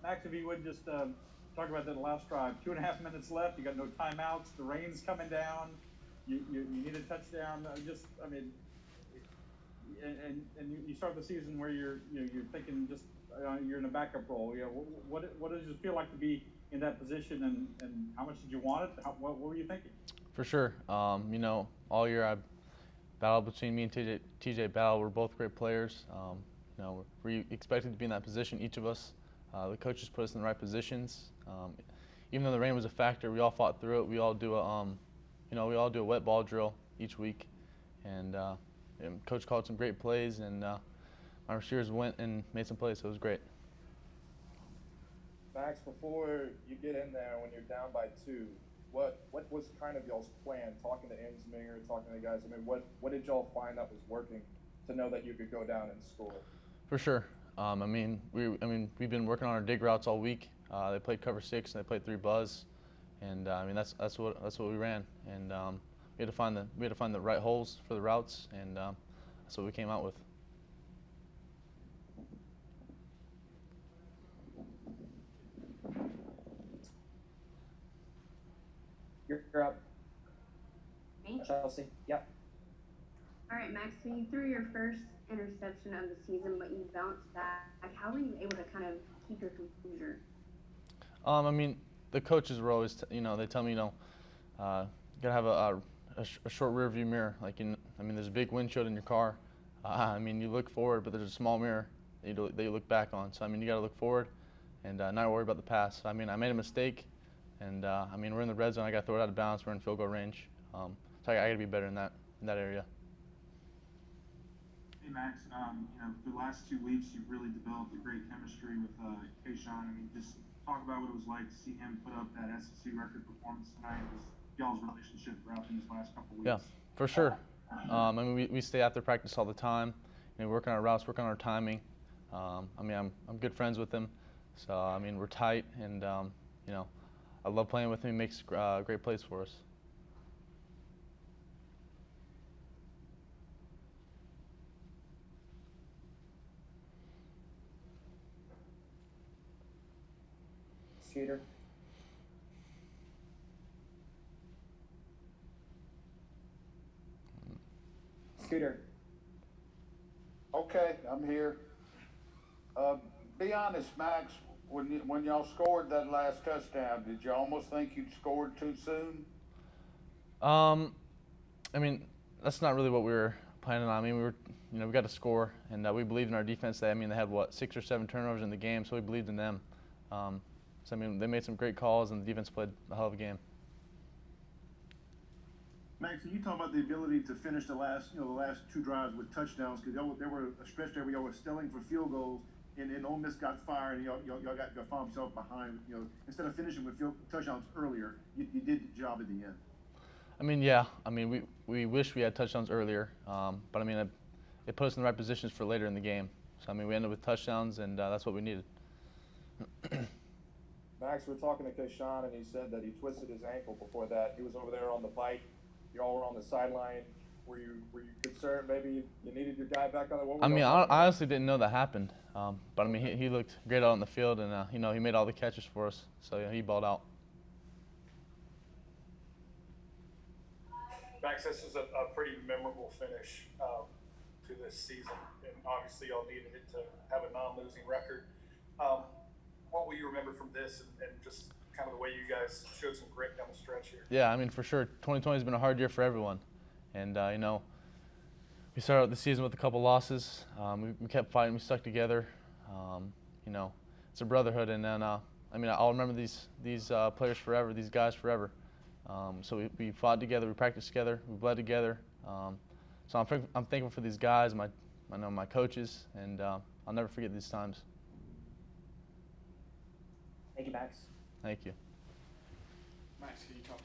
Max, if you would just talk about that last drive. 2.5 minutes left. You got no timeouts. The rain's coming down. You need a touchdown. And you start the season where you're thinking just you're in a backup role. What does it feel like to be in that position, and how much did you want it? What were you thinking? For sure. All year I battled between me and TJ Battle. We're both great players. We expected to be in that position, each of us. The coaches put us in the right positions. Even though the rain was a factor, we all fought through it. We all do a wet ball drill each week, and Coach called some great plays, and my receivers went and made some plays, so it was great. Max, before you get in there, when you're down by 2, what was kind of y'all's plan? Talking to Insminger, talking to the guys. What did y'all find that was working to know that you could go down and score? For sure. We've been working on our dig routes all week. They played cover 6 and they played 3 buzz, and that's what we ran. And we had to find the right holes for the routes, and that's what we came out with. You're up. Me? Chelsea. Yep. All right, Max, so you threw your first interception of the season, but you bounced back. How were you able to kind of keep your composure? The coaches were always, they tell me, you gotta have a short rear view mirror. There's a big windshield in your car. You look forward, but there's a small mirror that you look back on. So, you gotta look forward and not worry about the pass. I made a mistake, and we're in the red zone. I gotta throw it out of bounds. We're in field goal range. So I gotta be better in that area. Hey Max, the last 2 weeks you've really developed a great chemistry with Kayshawn. Just talk about what it was like to see him put up that SEC record performance tonight. Just y'all's relationship throughout these last couple weeks. Yeah, for sure. We stay after practice all the time. Work on our routes, work on our timing. I'm good friends with him, so we're tight, and I love playing with him. He makes great plays for us. Scooter. Scooter. Okay, I'm here. Be honest, Max. When y'all scored that last touchdown, did you almost think you'd scored too soon? That's not really what we were planning on. We got to score, and we believed in our defense. They had 6 or 7 turnovers in the game, so we believed in them. They made some great calls, and the defense played a hell of a game. Max, can you talk about the ability to finish the last 2 drives with touchdowns? Because there were a stretch there where y'all were stealing for field goals, and Ole Miss got fired, and y'all found yourself behind. Instead of finishing with touchdowns earlier, you did the job at the end. We wish we had touchdowns earlier, but it put us in the right positions for later in the game. So we ended with touchdowns, and that's what we needed. Max, we were talking to Kayshawn, and he said that he twisted his ankle before that. He was over there on the bike. Y'all were on the sideline. Were you concerned maybe you needed your guy back on the? I honestly didn't know that happened, but he looked great out on the field, and he made all the catches for us, so he balled out. Max, this is a pretty memorable finish to this season, and obviously y'all needed it to have a non-losing record. What will you remember from this, and just kind of the way you guys showed some grit down the stretch here? Yeah, for sure. 2020 has been a hard year for everyone, and we started out the season with a couple losses. We kept fighting. We stuck together. It's a brotherhood, and then I'll remember these players forever, these guys forever. So we fought together, we practiced together, we bled together. So I'm thankful for these guys, my coaches, and I'll never forget these times. Thank you, Max. Thank you. Max, can you talk to